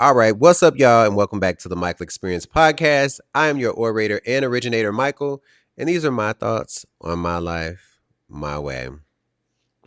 All right, what's up, y'all, and welcome back to the Michael Experience Podcast. I am your orator and originator, Michael, and these are my thoughts on my life, my way.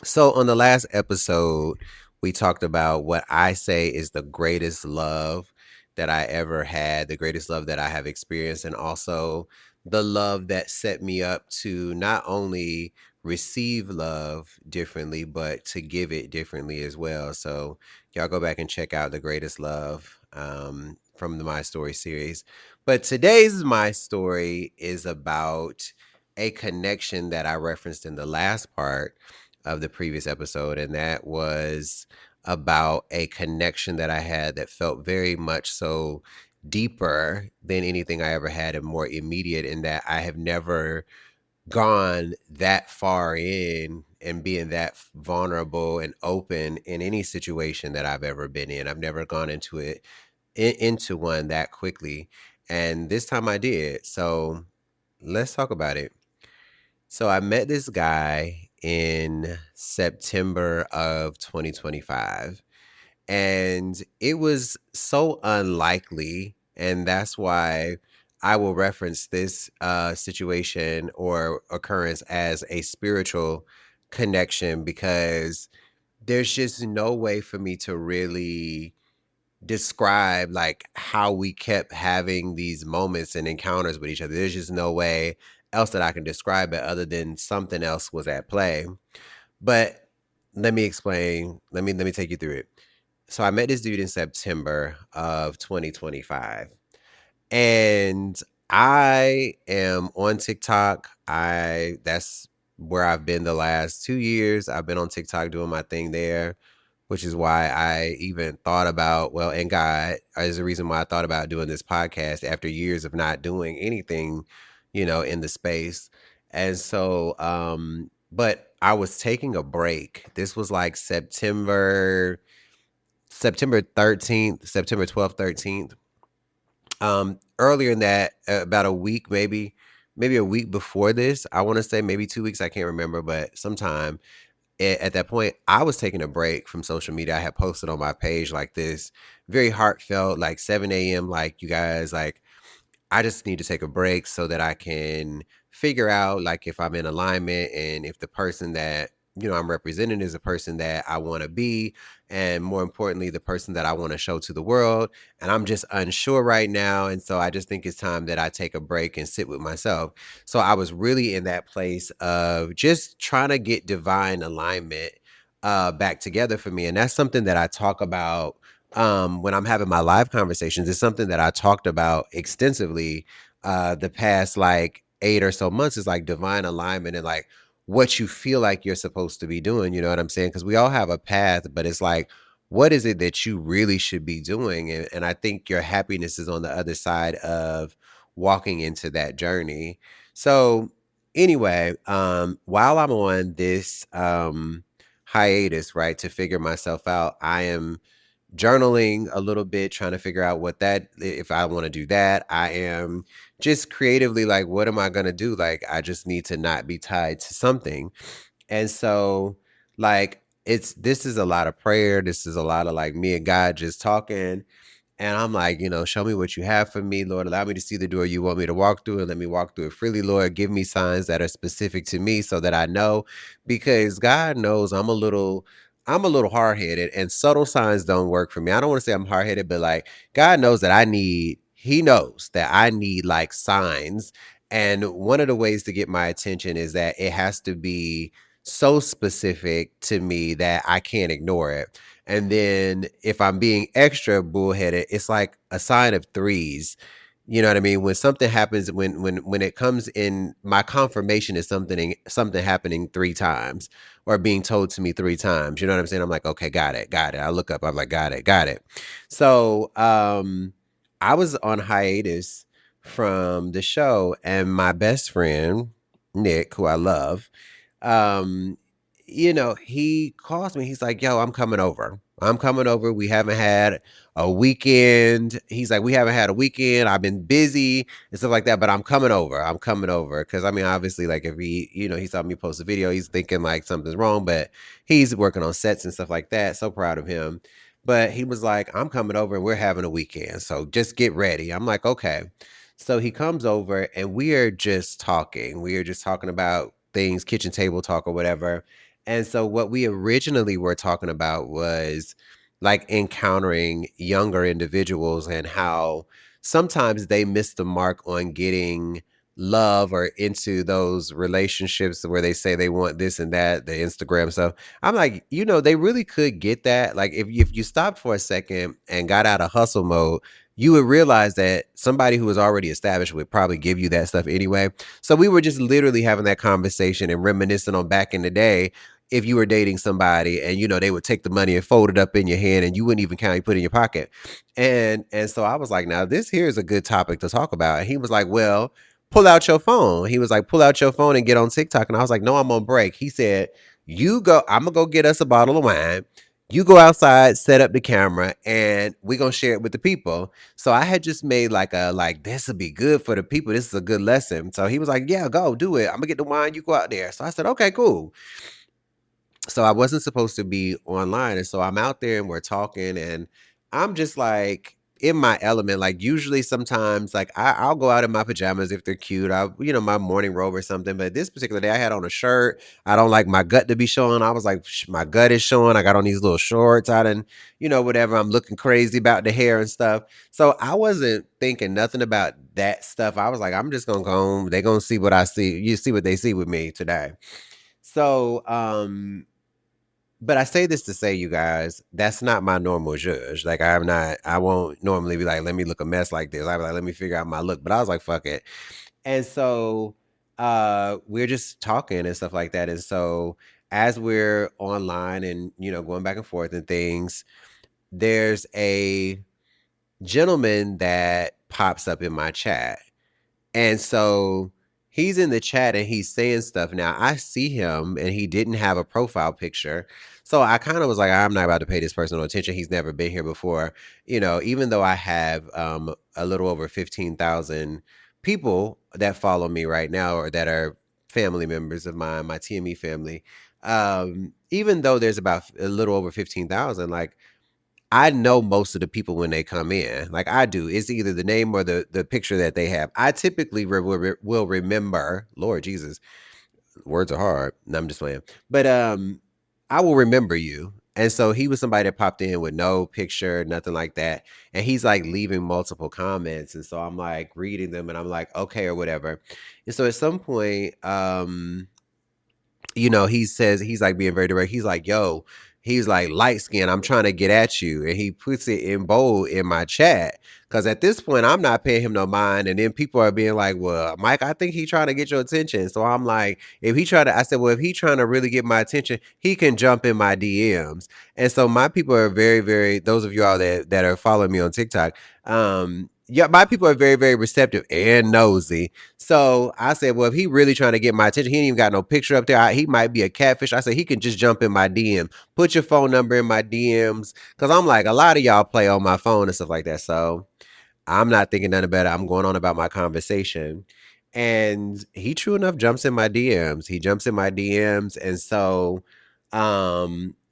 So, on the last episode, we talked about what I say is the greatest love that I ever had, the greatest love that I have experienced, and also the love that set me up to not only receive love differently, but to give it differently as well. So, y'all go back and check out the greatest love from the My Story series. But today's My Story is about a connection that I referenced in the last part of the previous episode, and that was about a connection that I had that felt very much so deeper than anything I ever had and more immediate, in that I have never gone that far in and being that vulnerable and open in any situation that I've ever been in. I've never gone into into one that quickly. And this time I did. So let's talk about it. So I met this guy in September of 2025, and it was so unlikely. And that's why I will reference this situation or occurrence as a spiritual connection, because there's just no way for me to really describe like how we kept having these moments and encounters with each other. There's just no way else that I can describe it other than something else was at play. But let me explain. Let me take you through it. So I met this dude in September of 2025. And I am on TikTok. I That's where I've been the last 2 years. I've been on TikTok doing my thing there, which is why I even thought about, well, and God is the reason why I thought about doing this podcast after years of not doing anything, in the space. And so, but I was taking a break. This was like September 13th, September 12th, 13th. Earlier in that, about a week, maybe a week before this, I want to say maybe 2 weeks, I can't remember, but sometime at that point, I was taking a break from social media. I had posted on my page like this very heartfelt, like 7 a.m., like, you guys, like, I just need to take a break so that I can figure out like if I'm in alignment and if the person that I'm representing is a person that I want to be, and more importantly, the person that I want to show to the world. And I'm just unsure right now, and so I just think it's time that I take a break and sit with myself. So I was really in that place of just trying to get divine alignment back together for me, and that's something that I talk about when I'm having my live conversations. It's something that I talked about extensively the past like 8 or so months, is like divine alignment and like what you feel like you're supposed to be doing. You know what I'm saying? Because we all have a path, but it's like, what is it that you really should be doing? And I think your happiness is on the other side of walking into that journey. So, anyway, while I'm on this hiatus, right, to figure myself out, I am journaling a little bit, trying to figure out what that, if I want to do that. I am just creatively like, what am I going to do? Like, I just need to not be tied to something. And so, like, this is a lot of prayer. This is a lot of like me and God just talking. And I'm like, show me what you have for me, Lord. Allow me to see the door you want me to walk through, and let me walk through it freely, Lord. Give me signs that are specific to me so that I know, because God knows I'm a little hard-headed, and subtle signs don't work for me. I don't want to say I'm hard-headed, but like, God knows that he knows that I need like signs. And one of the ways to get my attention is that it has to be so specific to me that I can't ignore it. And then if I'm being extra bullheaded, it's like a sign of threes. You know what I mean? When something happens, when it comes in, my confirmation is something happening 3 times or being told to me 3 times. You know what I'm saying? I'm like, okay, got it, got it. I look up, I'm like, got it, got it. So I was on hiatus from the show, and my best friend, Nick, who I love, um, he calls me. He's like, yo, I'm coming over. I'm coming over. We haven't had a weekend. He's like, we haven't had a weekend. I've been busy and stuff like that, but I'm coming over. I'm coming over. Cause I mean, obviously, like, if he saw me post a video, he's thinking like something's wrong, but he's working on sets and stuff like that. So proud of him. But he was like, I'm coming over and we're having a weekend. So just get ready. I'm like, okay. So he comes over and we are just talking. We are just talking about things, kitchen table talk or whatever. And so what we originally were talking about was like encountering younger individuals and how sometimes they miss the mark on getting love or into those relationships where they say they want this and that, the Instagram stuff. I'm like, they really could get that. Like if you stopped for a second and got out of hustle mode, you would realize that somebody who was already established would probably give you that stuff anyway. So we were just literally having that conversation and reminiscing on back in the day. If you were dating somebody and they would take the money and fold it up in your hand and you wouldn't even count, you put it in your pocket. And so I was like, now this here is a good topic to talk about. And he was like, well, pull out your phone. He was like, pull out your phone and get on TikTok. And I was like, no, I'm on break. He said, you go, I'm gonna go get us a bottle of wine. You go outside, set up the camera, and we're gonna share it with the people. So I had just made like this will be good for the people. This is a good lesson. So he was like, yeah, go do it. I'm gonna get the wine, you go out there. So I said, okay, cool. So I wasn't supposed to be online. And so I'm out there and we're talking and I'm just like in my element. Like usually sometimes like I'll go out in my pajamas if they're cute. My morning robe or something. But this particular day I had on a shirt. I don't like my gut to be showing. I was like, my gut is showing. I got on these little shorts out and, whatever. I'm looking crazy about the hair and stuff. So I wasn't thinking nothing about that stuff. I was like, I'm just gonna go home. They're gonna see what I see. You see what they see with me today. So but I say this to say, you guys, that's not my normal judge. Like, I won't normally be like, let me look a mess like this. I'll be like, let me figure out my look. But I was like, fuck it. And so we're just talking and stuff like that. And so as we're online and, going back and forth and things, there's a gentleman that pops up in my chat. And so he's in the chat and he's saying stuff. Now I see him and he didn't have a profile picture. So I kind of was like, I'm not about to pay this person no attention. He's never been here before. Even though I have a little over 15,000 people that follow me right now or that are family members of mine, my TME family. Even though there's about a little over 15,000, like I know most of the people when they come in. Like I do. It's either the name or the picture that they have. I typically will remember, Lord Jesus, words are hard. No, I'm just playing. But I will remember you. And so he was somebody that popped in with no picture, nothing like that. And he's like leaving multiple comments. And so I'm like reading them and I'm like, okay, or whatever. And so at some point, he says he's like being very direct. He's like, yo, he's like light skin. I'm trying to get at you. And he puts it in bold in my chat. Cause at this point, I'm not paying him no mind. And then people are being like, well, Mike, I think he's trying to get your attention. So I'm like, I said, well, if he trying to really get my attention, he can jump in my DMs. And so my people are very, very, those of you all that are following me on TikTok, yeah, my people are very, very receptive and nosy. So I said, well, if he really trying to get my attention, he ain't even got no picture up there. He might be a catfish. I said, he can just jump in my DM, put your phone number in my DMs. Cause I'm like, a lot of y'all play on my phone and stuff like that. So I'm not thinking nothing about it. I'm going on about my conversation. And he true enough jumps in my DMs. He jumps in my DMs. And so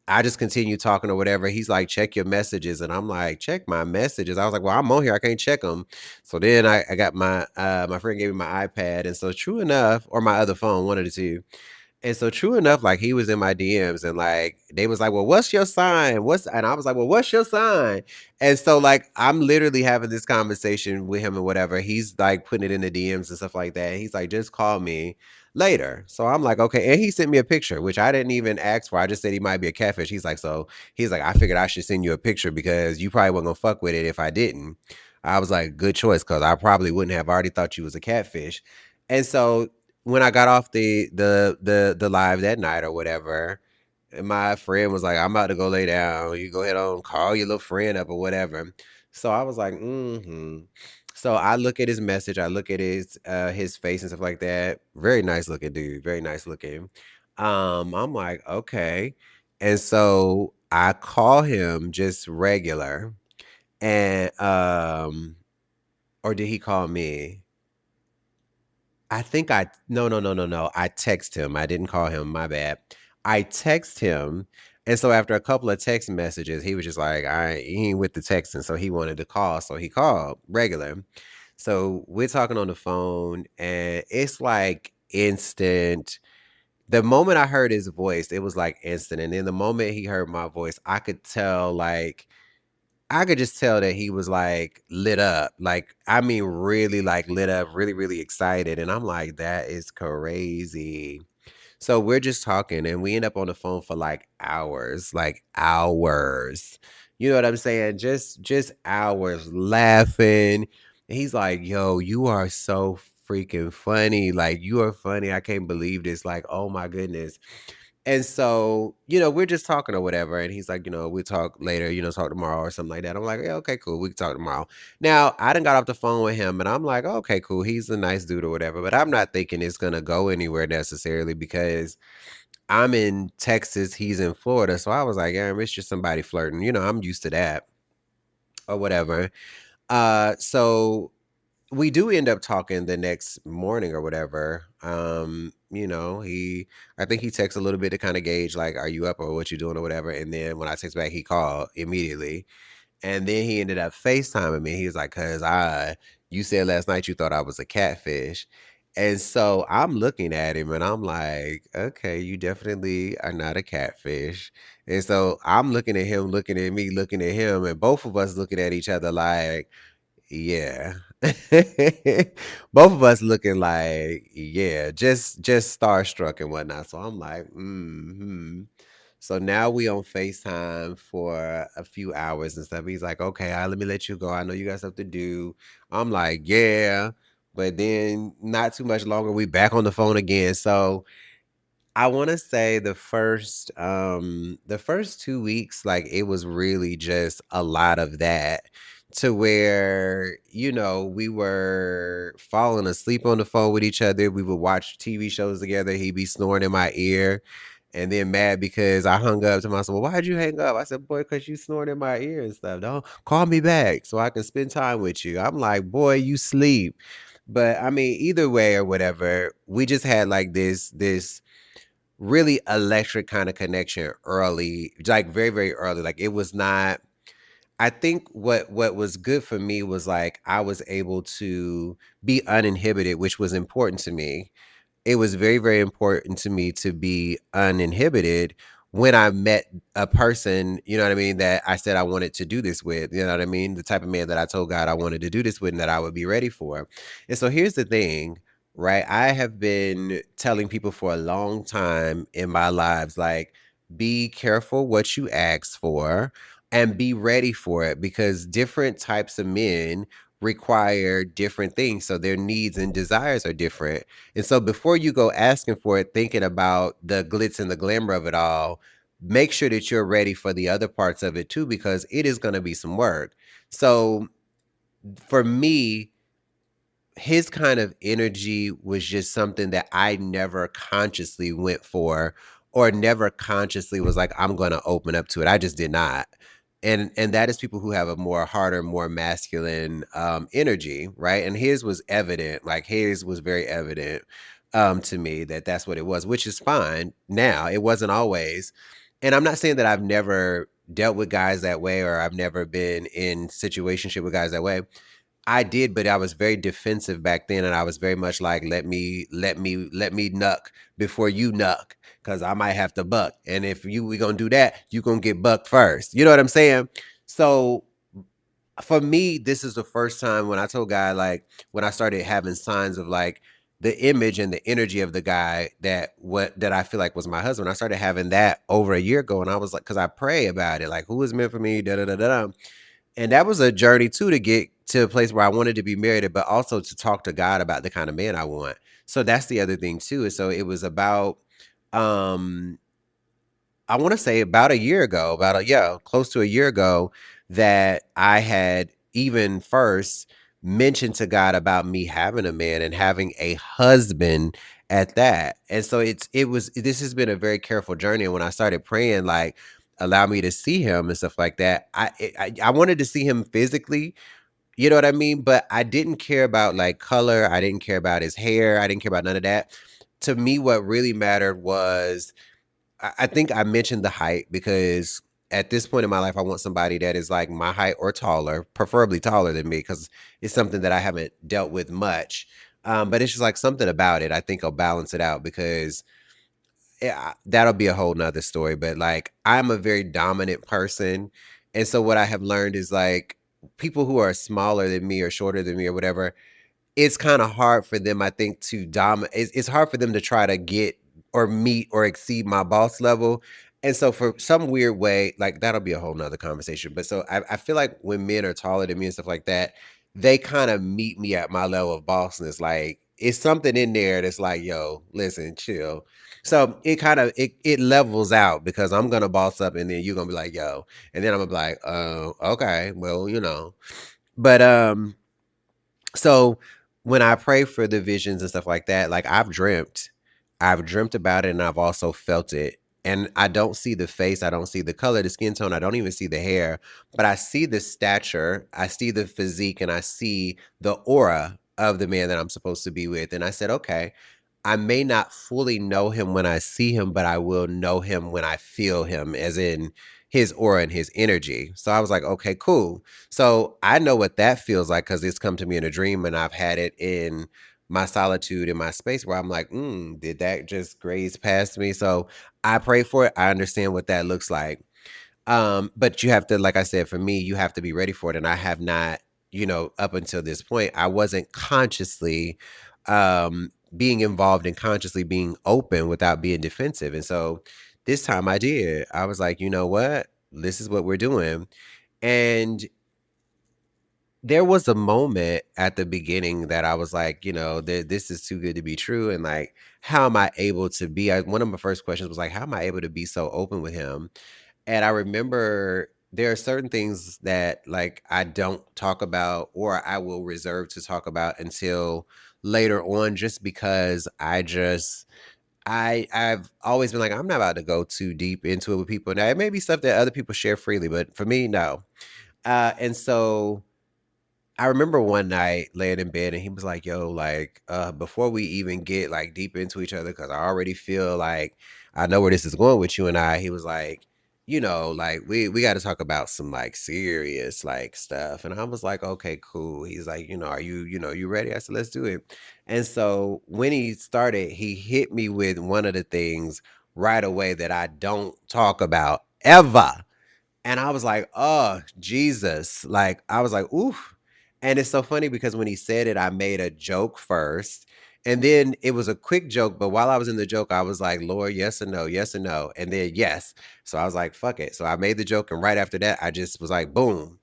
I just continue talking or whatever. He's like, check your messages. And I'm like, check my messages. I was like, well, I'm on here. I can't check them. So then I got my friend gave me my iPad. And so true enough, or my other phone, one of the two. And so true enough, like he was in my DMs and like they was like, well, what's your sign? And I was like, well, what's your sign? And so like I'm literally having this conversation with him and whatever. He's like putting it in the DMs and stuff like that. He's like, just call me later. So I'm like, okay. And he sent me a picture, which I didn't even ask for. I just said he might be a catfish. He's like, I figured I should send you a picture because you probably wasn't gonna fuck with it if I didn't. I was like, good choice, because I probably wouldn't have already thought you was a catfish. And so when I got off the live that night or whatever, and my friend was like, "I'm about to go lay down. You go ahead on, call your little friend up or whatever." So I was like, "Mm-hmm." So I look at his message. I look at his face and stuff like that. Very nice looking dude. Very nice looking. I'm like, okay. And so I call him just regular, and or did he call me? I think no, no, no, no, no. I text him. I didn't call him. My bad. I text him. And so after a couple of text messages, he was just like, he ain't with the texting. So he wanted to call. So he called regular. So we're talking on the phone and it's like instant. The moment I heard his voice, it was like instant. And then the moment he heard my voice, I could just tell that he was like lit up. Like, I mean, really like lit up, really, really excited. And I'm like, that is crazy. So we're just talking and we end up on the phone for like hours, like hours. You know what I'm saying? Just hours laughing. And he's like, "Yo, you are so freaking funny. Like you are funny. I can't believe this. Like, oh my goodness." And so, we're just talking or whatever. And he's like, we'll talk later, talk tomorrow or something like that. I'm like, yeah, okay, cool. We can talk tomorrow. Now, I done got off the phone with him and I'm like, okay, cool. He's a nice dude or whatever. But I'm not thinking it's going to go anywhere necessarily because I'm in Texas. He's in Florida. So I was like, yeah, it's just somebody flirting. I'm used to that or whatever. So we do end up talking the next morning or whatever. I think he texts a little bit to kind of gauge like, are you up or what you doing or whatever. And then when I text back, he called immediately. And then he ended up FaceTiming me. He was like, you said last night you thought I was a catfish. And so I'm looking at him and I'm like, okay, you definitely are not a catfish. And so I'm looking at him, looking at me, looking at him, and both of us looking at each other like, yeah. Both of us looking like, yeah, just starstruck and whatnot. So I'm like, hmm. So now we on FaceTime for a few hours and stuff. He's like, okay, let me let you go. I know you got stuff to do. I'm like, yeah. But then not too much longer, we back on the phone again. So I wanna say the first 2 weeks, like, it was really just a lot of that to where, we were falling asleep on the phone with each other, we would watch TV shows together, he'd be snoring in my ear, and then mad because I hung up to myself, "Well, why'd you hang up?" I said, "Boy, 'cause you snoring in my ear and stuff, don't call me back so I can spend time with you." I'm like, "Boy, you sleep." But, I mean, either way or whatever, we just had, like, this really electric kind of connection early, like very, very early. Like it was not, I think what was good for me was like I was able to be uninhibited, which was important to me. It was very, very important to me to be uninhibited when I met a person, you know what I mean, that I said I wanted to do this with, you know what I mean? The type of man that I told God I wanted to do this with and that I would be ready for. And so here's the thing, right? I have been telling people for a long time in my lives, like, be careful what you ask for and be ready for it because different types of men require different things. So their needs and desires are different. And so before you go asking for it, thinking about the glitz and the glamour of it all, make sure that you're ready for the other parts of it too, because it is going to be some work. So for me, his kind of energy was just something that I never consciously went for or never consciously was like, I'm going to open up to it. I just did not. And that is people who have a more harder, more masculine energy, right? And his was evident, like his was very evident to me that that's what it was, which is fine now. It wasn't always. And I'm not saying that I've never dealt with guys that way or I've never been in situationship with guys that way. I did, but I was very defensive back then, and I was very much like, let me nuck before you nuck, because I might have to buck. And if we gonna do that, you gonna get bucked first. You know what I'm saying? So for me, this is the first time when I told guy like when I started having signs of like the image and the energy of the guy that I feel like was my husband. I started having that over a year ago, and I was like, because I pray about it, like who is meant for me, da da da da. And that was a journey too to get to a place where I wanted to be married, but also to talk to God about the kind of man I want. So that's the other thing too. So it was about um I want to say about a year ago, close to a year ago, that I had even first mentioned to God about me having a man and having a husband at that. And so this has been a very careful journey. And when I started praying, like, allow me to see him and stuff like that, I wanted to see him physically, you know what I mean? But I didn't care about like color. I didn't care about his hair. I didn't care about none of that. To me, what really mattered was I think I mentioned the height because at this point in my life, I want somebody that is like my height or taller, preferably taller than me, because it's something that I haven't dealt with much. But it's just like something about it. I think I'll balance it out because yeah, that'll be a whole nother story. But like, I'm a very dominant person. And so what I have learned is like people who are smaller than me or shorter than me or whatever, it's kinda hard for them, I think, to it's hard for them to try to get or meet or exceed my boss level, and so for some weird way, like, that'll be a whole nother conversation, but so I feel like when men are taller than me and stuff like that, they kinda meet me at my level of bossness, like, it's something in there that's like, "Yo, listen, chill." So, it kinda it levels out because I'm gonna boss up and then you're gonna be like, "Yo," and then I'm gonna be like, okay, well, you know." But, so when I pray for the visions and stuff like that, like I've dreamt about it and I've also felt it. And I don't see the face, I don't see the color, the skin tone, I don't even see the hair, but I see the stature, I see the physique, and I see the aura of the man that I'm supposed to be with. And I said, okay, I may not fully know him when I see him, but I will know him when I feel him, as in his aura and his energy. So I was like, okay, cool. So I know what that feels like because it's come to me in a dream and I've had it in my solitude in my space where I'm like, did that just graze past me? So I pray for it. I understand what that looks like. But you have to, like I said, for me, you have to be ready for it. And I have not, up until this point, I wasn't consciously being involved and consciously being open without being defensive. And so this time I did. I was like, you know what? This is what we're doing. And there was a moment at the beginning that I was like, this is too good to be true. And like, how am I able to be? One of my first questions was like, how am I able to be so open with him? And I remember there are certain things that like I don't talk about or I will reserve to talk about until later on, just because I've always been like, I'm not about to go too deep into it with people. Now it may be stuff that other people share freely, but for me, no. And so I remember one night laying in bed and he was like, "Yo, like, before we even get like deep into each other, because I already feel like I know where this is going with you and I." He was like, like we got to talk about some like serious like stuff, and I was like, "Okay, cool." He's like, "Are you ready?" I said, "Let's do it." And so when he started, he hit me with one of the things right away that I don't talk about ever. And I was like, "Oh, Jesus." Like, I was like, "Oof." And it's so funny because when he said it, I made a joke first. And then it was a quick joke, but while I was in the joke, I was like, "Lord, yes or no, yes or no." And then yes. So I was like, "Fuck it." So I made the joke, and right after that, I just was like, "Boom."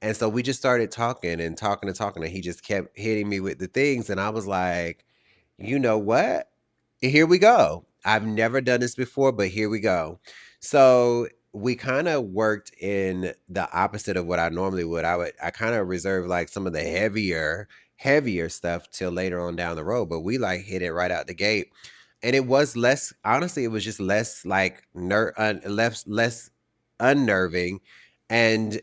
And so we just started talking and talking and talking, and he just kept hitting me with the things. And I was like, you know what? Here we go. I've never done this before, but here we go. So we kind of worked in the opposite of what I normally would. I kind of reserve like some of the heavier stuff till later on down the road, but we like hit it right out the gate. And it was less, honestly, it was just less like less unnerving and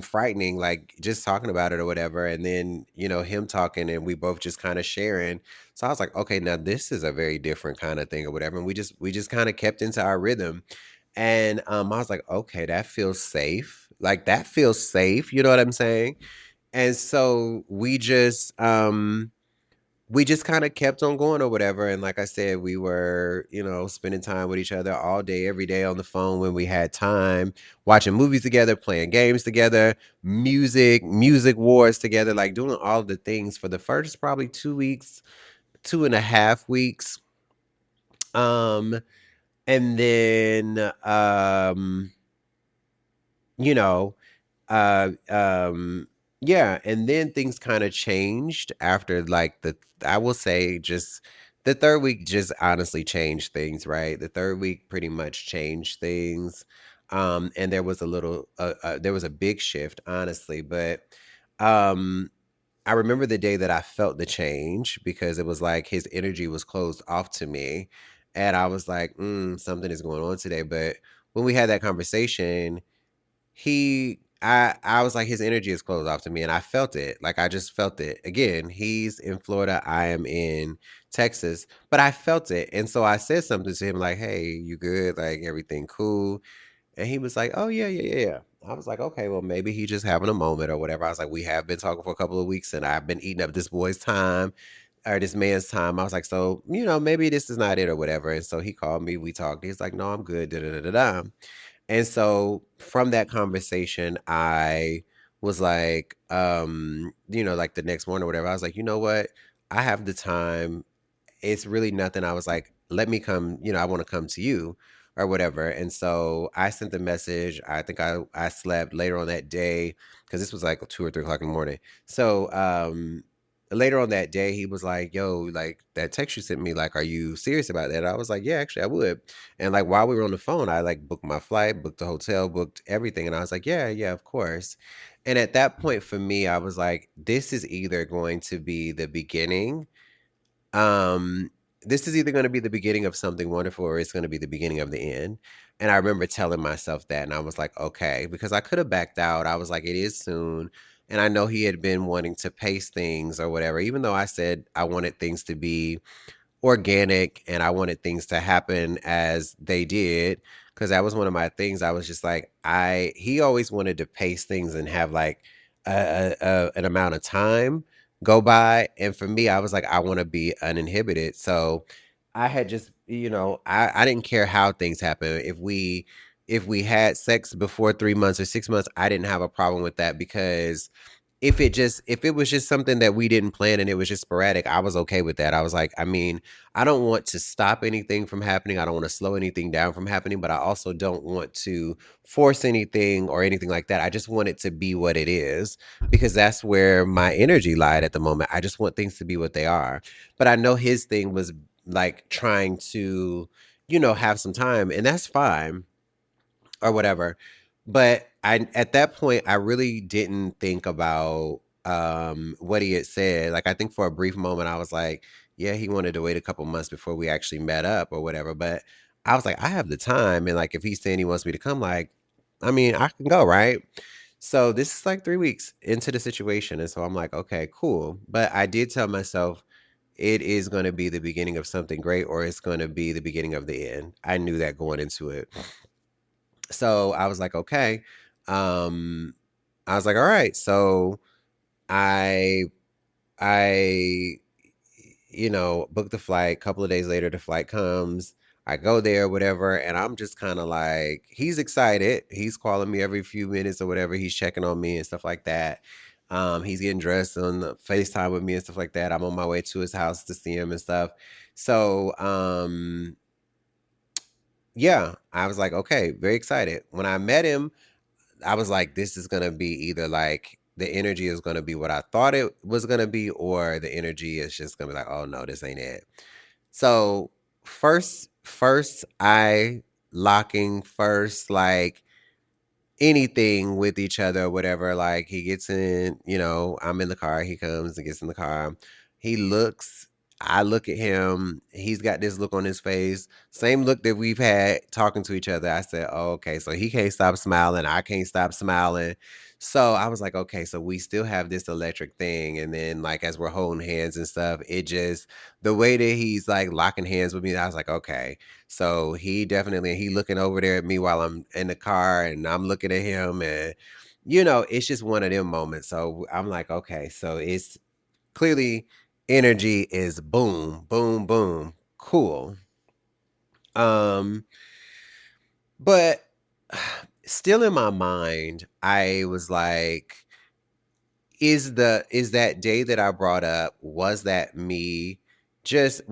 frightening, like just talking about it or whatever. And then, him talking and we both just kind of sharing. So I was like, okay, now this is a very different kind of thing or whatever. And we just kind of kept into our rhythm. And I was like, okay, that feels safe. Like that feels safe. You know what I'm saying? And so we just kind of kept on going or whatever. And like I said, we were, spending time with each other all day, every day on the phone when we had time, watching movies together, playing games together, music wars together, like doing all the things for the first probably 2 weeks, 2.5 weeks. Um, and then, you know, yeah, and then things kind of changed after like I will say just the third week just honestly changed things, right? The third week pretty much changed things. And there was a big shift, honestly, but um I remember the day that I felt the change because it was like his energy was closed off to me. And I was like, something is going on today. But when we had that conversation, he I was like, his energy is closed off to me, and I felt it. Like I just felt it. Again, he's in Florida, I am in Texas, but I felt it, and so I said something to him like, "Hey, you good? Like everything cool?" And he was like, "Oh yeah, yeah, yeah, yeah." I was like, "Okay, well maybe he just having a moment or whatever." I was like, "We have been talking for a couple of weeks, and I've been eating up this boy's time or this man's time." I was like, "So maybe this is not it or whatever." And so he called me. We talked. He's like, "No, I'm good." Da da da da da. And so from that conversation, I was like, like the next morning or whatever, I was like, you know what? I have the time. It's really nothing. I was like, let me come, I want to come to you or whatever. And so I sent the message. I think I slept later on that day because this was like 2 or 3 o'clock in the morning. So later on that day, he was like, yo, like that text you sent me, like, are you serious about that? I was like, yeah, actually I would. And like while we were on the phone, I like booked my flight, booked the hotel, booked everything. And I was like, yeah, yeah, of course. And at that point for me, I was like, this is either going to be the beginning um, this is either gonna be the beginning of something wonderful or it's gonna be the beginning of the end. And I remember telling myself that, and I was like, okay, because I could have backed out. I was like, it is soon. And I know he had been wanting to pace things or whatever, even though I said I wanted things to be organic and I wanted things to happen as they did because that was one of my things. I was just like he always wanted to pace things and have like an amount of time go by, and for me I was like I want to be uninhibited. So I had just I didn't care how things happen. If we had sex before 3 months or 6 months, I didn't have a problem with that because if it was just something that we didn't plan and it was just sporadic, I was okay with that. I was like, I mean, I don't want to stop anything from happening. I don't want to slow anything down from happening, but I also don't want to force anything or anything like that. I just want it to be what it is because that's where my energy lied at the moment. I just want things to be what they are. But I know his thing was like trying to, have some time, and that's fine or whatever. But I at that point I really didn't think about what he had said. Like I think for a brief moment I was like, yeah, he wanted to wait a couple months before we actually met up or whatever. But I was like, I have the time, and like if he's saying he wants me to come, like, I mean, I can go, right? So this is like 3 weeks into the situation. And so I'm like, okay, cool. But I did tell myself it is going to be the beginning of something great or it's going to be the beginning of the end. I knew that going into it. So I was like, okay. Um, I was like, all right. So I I booked the flight. A couple of days later, the flight comes. I go there, whatever, and I'm just kind of like, he's excited. He's calling me every few minutes or whatever. He's checking on me and stuff like that. He's getting dressed on the FaceTime with me and stuff like that. I'm on my way to his house to see him and stuff. So, yeah, I was like, okay, very excited. When I met him, I was like, this is gonna be either like the energy is gonna be what I thought it was gonna be, or the energy is just gonna be like, oh no, this ain't it. So first I locking first, like anything with each other or whatever. Like he gets in, I'm in the car, he comes and gets in the car. He looks, I look at him, he's got this look on his face, same look that we've had talking to each other. I said, oh, okay, so he can't stop smiling, I can't stop smiling. So I was like, okay, so we still have this electric thing. And then like as we're holding hands and stuff, it just the way that he's like locking hands with me, I was like, okay. So he looking over there at me while I'm in the car and I'm looking at him, and it's just one of them moments. So I'm like, okay, so it's clearly energy is boom, boom, boom. Cool. Um but still in my mind, I was like, is that day that I brought up, was that just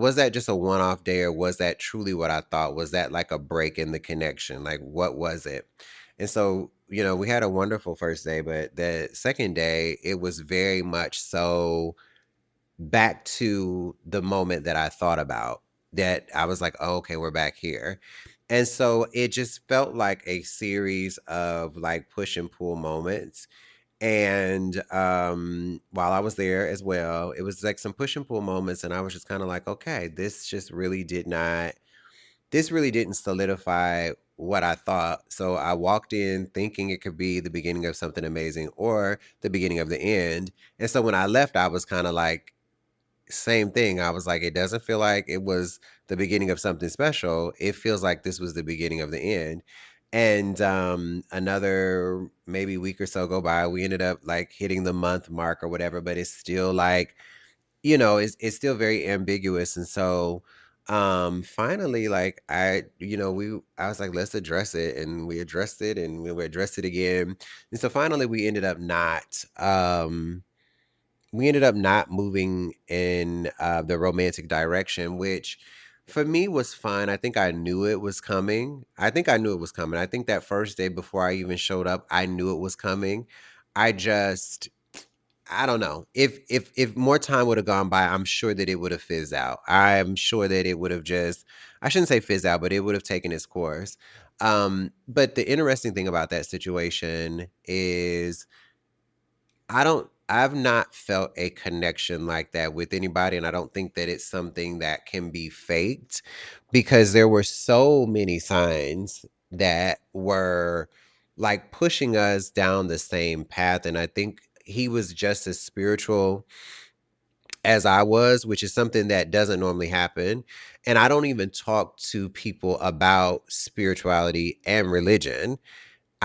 a one-off day, or was that truly what I thought? Was that like a break in the connection? Like what was it? And so, we had a wonderful first day, but the second day it was very much so back to the moment that I thought about, that I was like, oh, okay, we're back here. And so it just felt like a series of like push and pull moments. And while I was there as well, it was like some push and pull moments, and I was just kind of like, okay, this just really did not this really didn't solidify what I thought. So I walked in thinking it could be the beginning of something amazing or the beginning of the end. And so when I left, I was kind of like, same thing. I was like, it doesn't feel like it was the beginning of something special. It feels like this was the beginning of the end. And another maybe week or so go by, we ended up like hitting the month mark or whatever, but it's still like, it's still very ambiguous. And so finally, like I was like, let's address it. And we addressed it and we addressed it again. And so finally we ended up not moving in the romantic direction, which for me was fine. I think I knew it was coming. I think I knew it was coming. I think that first day before I even showed up, I knew it was coming. I just I don't know. If more time would have gone by, I'm sure that it would have fizzed out. I'm sure that it would have just I shouldn't say fizzed out, but it would have taken its course. But the interesting thing about that situation is I've not felt a connection like that with anybody, and I don't think that it's something that can be faked because there were so many signs that were like pushing us down the same path. And I think he was just as spiritual as I was, which is something that doesn't normally happen. And I don't even talk to people about spirituality and religion.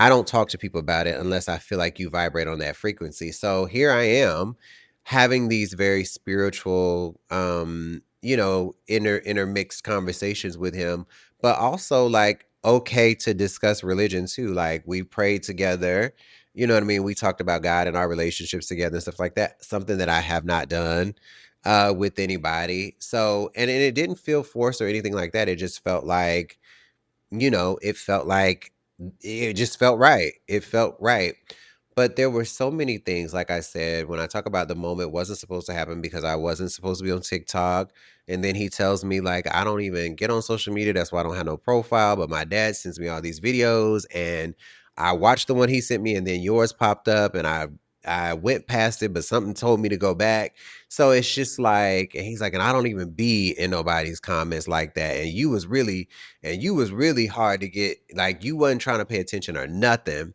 I don't talk to people about it unless I feel like you vibrate on that frequency. So here I am having these very spiritual intermixed conversations with him, but also like okay to discuss religion too. Like we prayed together, you know what I mean? We talked about God and our relationships together and stuff like that. Something that I have not done with anybody. So and it didn't feel forced or anything like that. It just felt like it felt like it just felt right. It felt right. But there were so many things, like I said, when I talk about the moment wasn't supposed to happen because I wasn't supposed to be on TikTok. And then he tells me, like, I don't even get on social media. That's why I don't have no profile. But my dad sends me all these videos and I watched the one he sent me and then yours popped up and I went past it, but something told me to go back. So it's just like, and he's like, and I don't even be in nobody's comments like that. And you was really hard to get, like you wasn't trying to pay attention or nothing.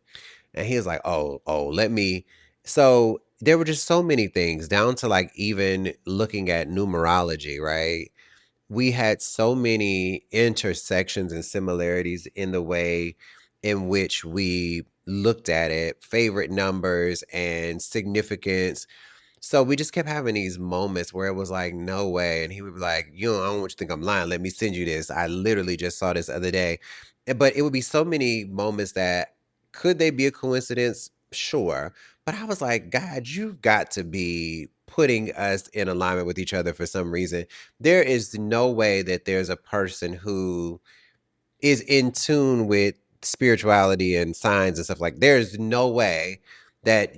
And he was like, oh, let me. So there were just so many things down to like even looking at numerology, right? We had so many intersections and similarities in the way in which we looked at it, favorite numbers and significance, so we just kept having these moments where it was like, no way. And he would be like, I don't want you to think I'm lying. Let me send you this. I literally just saw this other day. But it would be so many moments that could they be a coincidence? Sure. But I was like, God, you've got to be putting us in alignment with each other for some reason. There is no way that there's a person who is in tune with spirituality and signs and stuff like there's no way that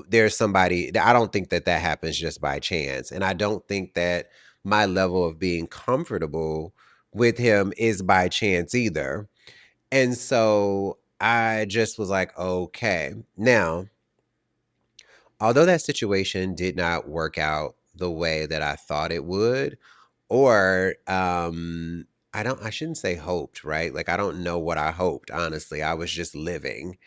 there's somebody I don't think that that happens just by chance, and I don't think that my level of being comfortable with him is by chance either. And so I just was like, okay. Now, although that situation did not work out the way that I thought it would, or I shouldn't say hoped, right? Like I don't know what I hoped, honestly. I was just living.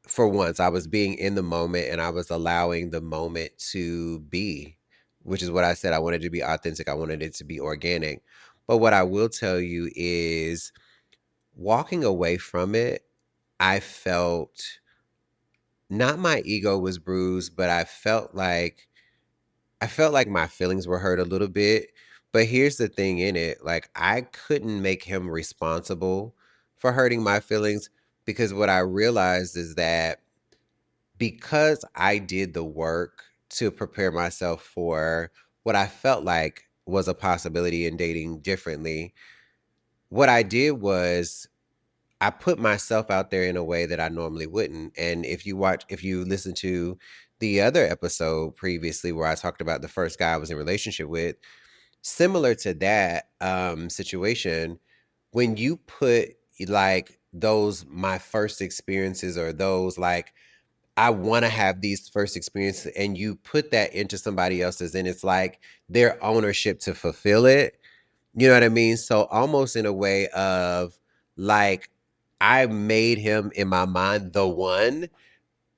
For once, I was being in the moment and I was allowing the moment to be, which is what I said. I wanted to be authentic. I wanted it to be organic. But what I will tell you is walking away from it, I felt not my ego was bruised, but I felt like my feelings were hurt a little bit. But here's the thing in it, like I couldn't make him responsible for hurting my feelings because what I realized is that because I did the work to prepare myself for what I felt like was a possibility in dating differently, what I did was I put myself out there in a way that I normally wouldn't. And if you listen to the other episode previously where I talked about the first guy I was in a relationship with, similar to that situation, when you put like those my first experiences or those like I want to have these first experiences and you put that into somebody else's and it's like their ownership to fulfill it, You know what I mean? So almost in a way of like I made him in my mind the one.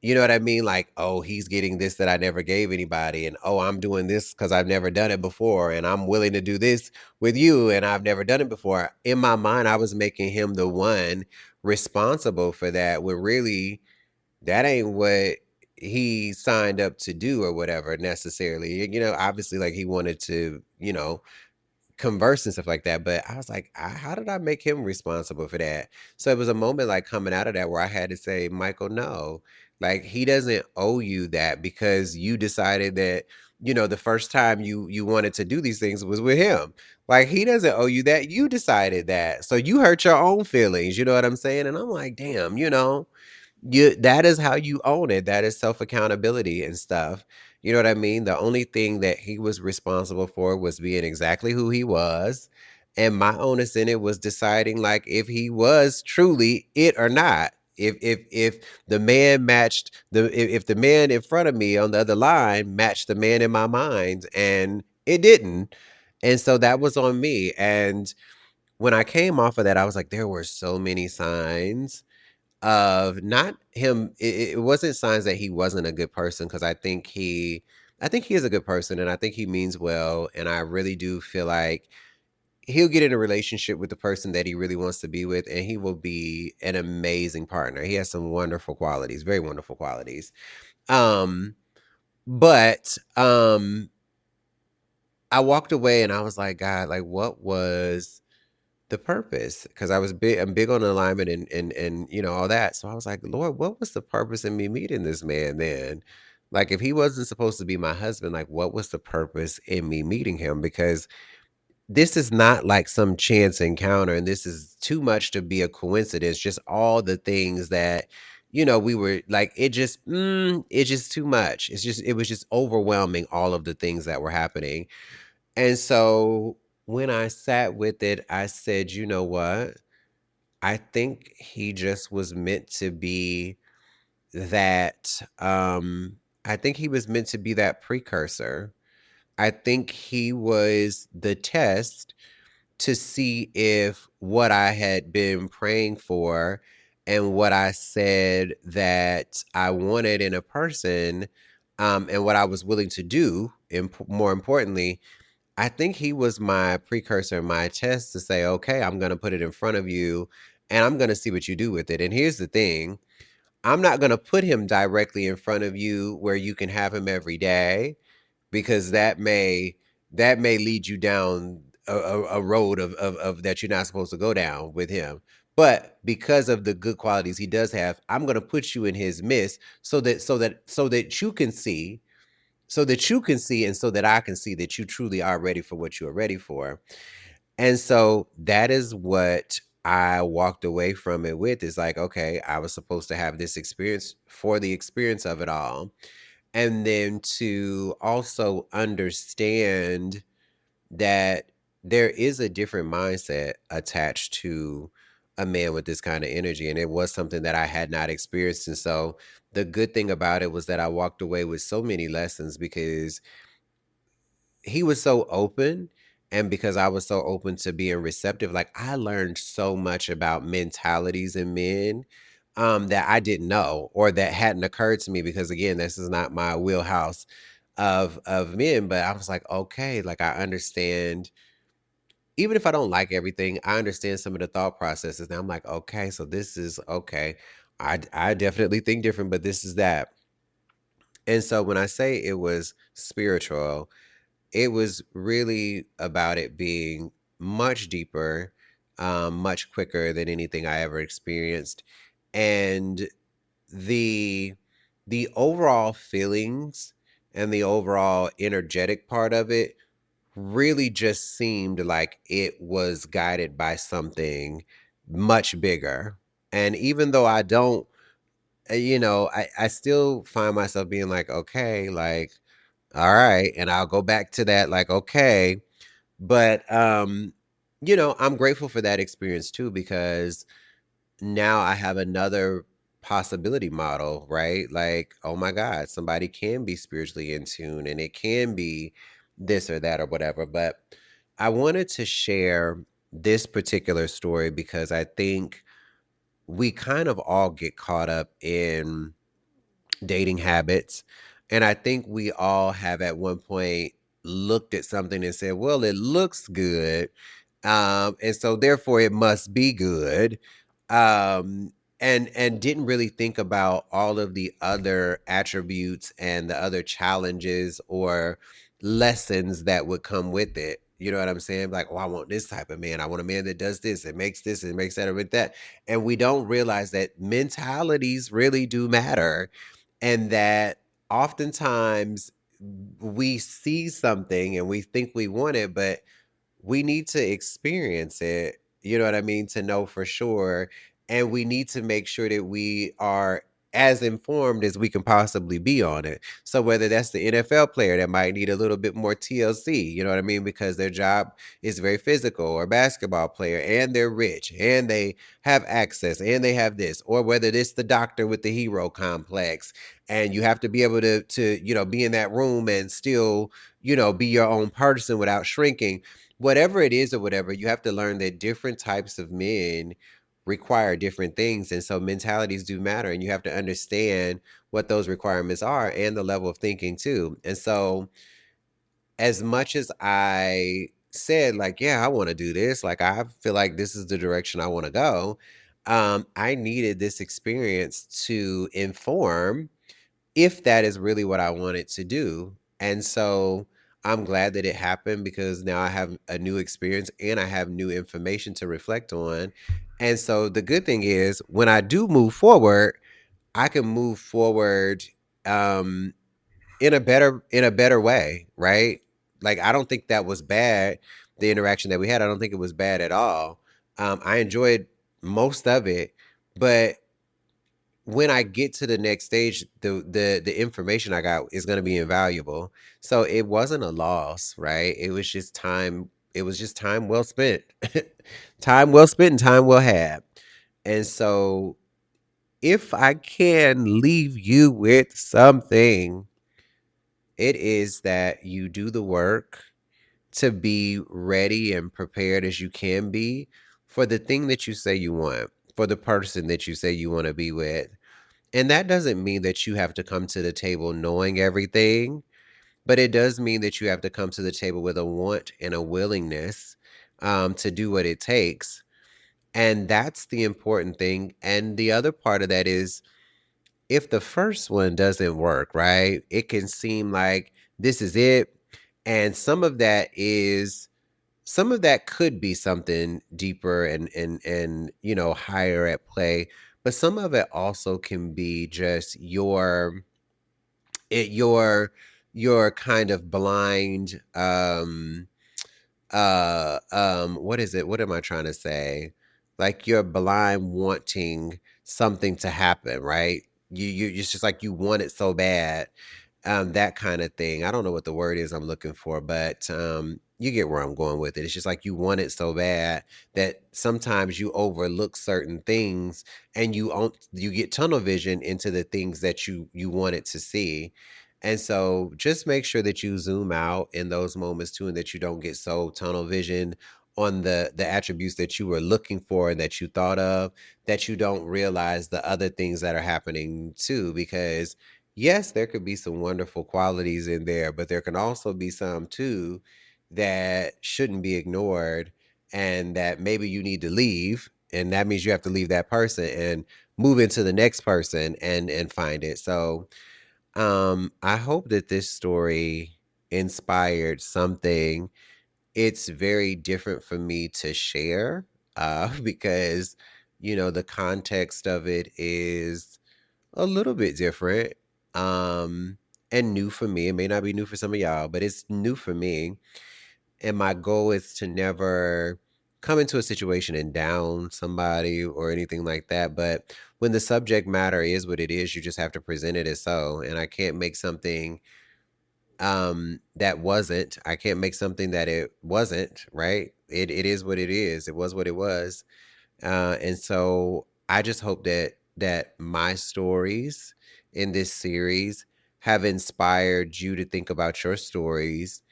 You know what I mean? Like, oh, he's getting this that I never gave anybody. And oh, I'm doing this because I've never done it before. And I'm willing to do this with you. And I've never done it before. In my mind, I was making him the one responsible for that, when really that ain't what he signed up to do or whatever necessarily. Obviously, like he wanted to, converse and stuff like that. But I was like, how did I make him responsible for that? So it was a moment like coming out of that where I had to say, Michael, no, like he doesn't owe you that, because you decided that, the first time you wanted to do these things was with him. Like he doesn't owe you that. You decided that. So you hurt your own feelings. You know what I'm saying? And I'm like, damn, that is how you own it. That is self accountability and stuff. You know what I mean? The only thing that he was responsible for was being exactly who he was. And my onus in it was deciding like if he was truly it or not. If the man matched if the man in front of me on the other line matched the man in my mind, and it didn't. And so that was on me. And when I came off of that, I was like, there were so many signs of not him. It wasn't signs that he wasn't a good person, because I think he is a good person, and I think he means well, and I really do feel like he'll get in a relationship with the person that he really wants to be with, and he will be an amazing partner. He has some wonderful qualities, very wonderful qualities. Um, but I walked away and I was like, God, like what was the purpose? Because I'm big on alignment and all that. So I was like, Lord, what was the purpose in me meeting this man then? Like if he wasn't supposed to be my husband, like what was the purpose in me meeting him? Because this is not like some chance encounter, and this is too much to be a coincidence. Just all the things that we were like, it's just too much. It was just overwhelming, all of the things that were happening. And so when I sat with it, I said, you know what? I think he just was meant to be that. I think he was meant to be that precursor. I think he was the test to see if what I had been praying for and what I said that I wanted in a person, and what I was willing to do, and more importantly, I think he was my precursor, my test to say, okay, I'm going to put it in front of you and I'm going to see what you do with it. And here's the thing, I'm not going to put him directly in front of you where you can have him every day, because that may lead you down a road of that you're not supposed to go down with him. But because of the good qualities he does have, I'm going to put you in his midst so that you can see, and so that I can see that you truly are ready for what you are ready for. And so that is what I walked away from it with, is like, okay, I was supposed to have this experience for the experience of it all. And then to also understand that there is a different mindset attached to a man with this kind of energy. And it was something that I had not experienced. And so the good thing about it was that I walked away with so many lessons, because he was so open, and because I was so open to being receptive. Like I learned so much about mentalities in men, that I didn't know, or that hadn't occurred to me, because again, this is not my wheelhouse of men. But I was like, okay, like I understand. Even if I don't like everything, I understand some of the thought processes. Now I'm like, okay, so this is okay. I definitely think different, but this is that. And so when I say it was spiritual, it was really about it being much deeper, much quicker than anything I ever experienced. And the the overall feelings and the overall energetic part of it really just seemed like it was guided by something much bigger. And even though I don't, I still find myself being like, okay, like, all right. And I'll go back to that, like, okay. But I'm grateful for that experience too, because now I have another possibility model, right? Like, oh my God, somebody can be spiritually in tune, and it can be this or that or whatever. But I wanted to share this particular story because I think we kind of all get caught up in dating habits. And I think we all have at one point looked at something and said, well, it looks good. And so therefore it must be good. Um, and didn't really think about all of the other attributes and the other challenges or lessons that would come with it. You know what I'm saying? Like, oh, I want this type of man. I want a man that does this and makes this and makes that or with that. And we don't realize that mentalities really do matter, and that oftentimes we see something and we think we want it, but we need to experience it, you know what I mean, to know for sure. And we need to make sure that we are as informed as we can possibly be on it. So whether that's the NFL player that might need a little bit more TLC, you know what I mean, because their job is very physical, or basketball player and they're rich and they have access and they have this, or whether it's the doctor with the hero complex and you have to be able to be in that room and still be your own person without shrinking. Whatever it is or whatever, you have to learn that different types of men require different things. And so mentalities do matter. And you have to understand what those requirements are and the level of thinking too. And so, as much as I said, like, yeah, I want to do this, like, I feel like this is the direction I want to go, I needed this experience to inform if that is really what I wanted to do. And so I'm glad that it happened because now I have a new experience and I have new information to reflect on. And so the good thing is when I do move forward, I can move forward um in a better way, right? Like, I don't think that was bad, the interaction that we had. I don't think it was bad at all. I enjoyed most of it, but when I get to the next stage, the information I got is going to be invaluable. So it wasn't a loss, right? It was just time. It was just time well spent, time well spent, and time well had. And so, if I can leave you with something, it is that you do the work to be ready and prepared as you can be for the thing that you say you want, for the person that you say you want to be with. And that doesn't mean that you have to come to the table knowing everything, but it does mean that you have to come to the table with a want and a willingness to do what it takes. And that's the important thing. And the other part of that is, if the first one doesn't work, right, it can seem like this is it. And some of that could be something deeper and higher at play, but some of it also can be just it your kind of blind what is it, what am I trying to say, like your blind wanting something to happen, right? You it's just like you want it so bad, that kind of thing. I don't know what the word is I'm looking for, but you get where I'm going with it. It's just like you want it so bad that sometimes you overlook certain things and you get tunnel vision into the things that you wanted to see. And so just make sure that you zoom out in those moments too, and that you don't get so tunnel vision on the attributes that you were looking for and that you thought of, that you don't realize the other things that are happening too. Because yes, there could be some wonderful qualities in there, but there can also be some too that shouldn't be ignored, and that maybe you need to leave. And that means you have to leave that person and move into the next person and find it. So I hope that this story inspired something. It's very different for me to share because the context of it is a little bit different, um, and new for me. It may not be new for some of y'all, but it's new for me. And my goal is to never come into a situation and down somebody or anything like that. But when the subject matter is what it is, you just have to present it as so. And I can't make something that wasn't. I can't make something that it wasn't, right? It is what it is. It was what it was. And so I just hope that my stories in this series have inspired you to think about your stories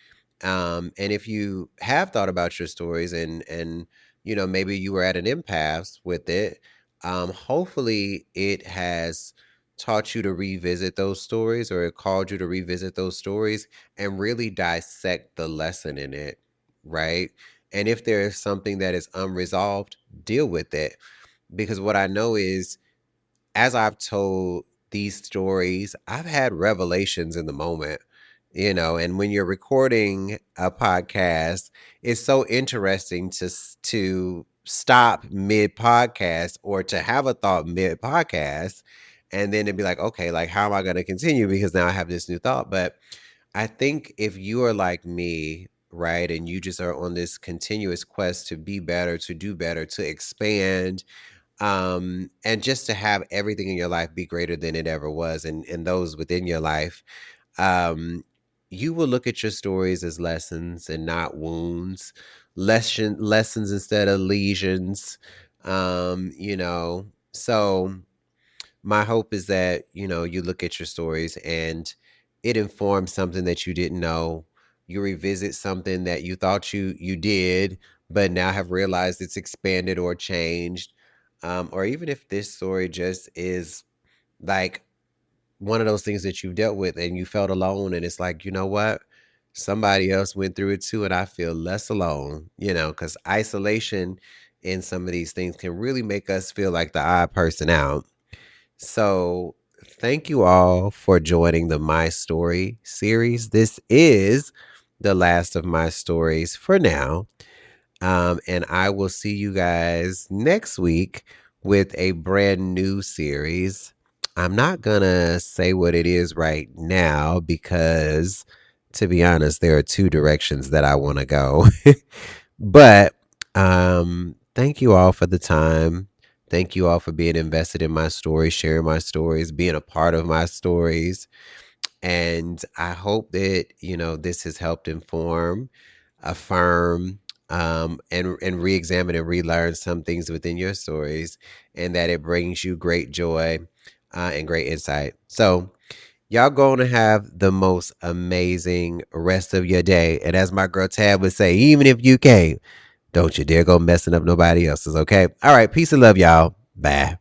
And if you have thought about your stories and maybe you were at an impasse with it, hopefully it has taught you to revisit those stories, or it called you to revisit those stories and really dissect the lesson in it, right? And if there is something that is unresolved, deal with it. Because what I know is, as I've told these stories, I've had revelations in the moment, and when you're recording a podcast, it's so interesting to stop mid podcast, or to have a thought mid podcast, and then to be like, okay, like, how am I going to continue? Because now I have this new thought. But I think if you are like me, right, and you just are on this continuous quest to be better, to do better, to expand, and just to have everything in your life be greater than it ever was, and those within your life, um, you will look at your stories as lessons and not wounds, lessons instead of lesions. So my hope is that you look at your stories and it informs something that you didn't know. You revisit something that you thought you did, but now have realized it's expanded or changed. Or even if this story just is like one of those things that you've dealt with and you felt alone, and it's like, you know what, somebody else went through it too, and I feel less alone, because isolation in some of these things can really make us feel like the odd person out. So, thank you all for joining the My Story series. This is the last of my stories for now. And I will see you guys next week with a brand new series. I'm not going to say what it is right now because, to be honest, there are two directions that I want to go. But thank you all for the time. Thank you all for being invested in my stories, sharing my stories, being a part of my stories. And I hope that, this has helped inform, affirm, and re-examine and relearn some things within your stories, and that it brings you great joy and great insight. So y'all going to have the most amazing rest of your day. And as my girl Tab would say, even if you can't, don't you dare go messing up nobody else's, okay? All right, peace and love, y'all. Bye.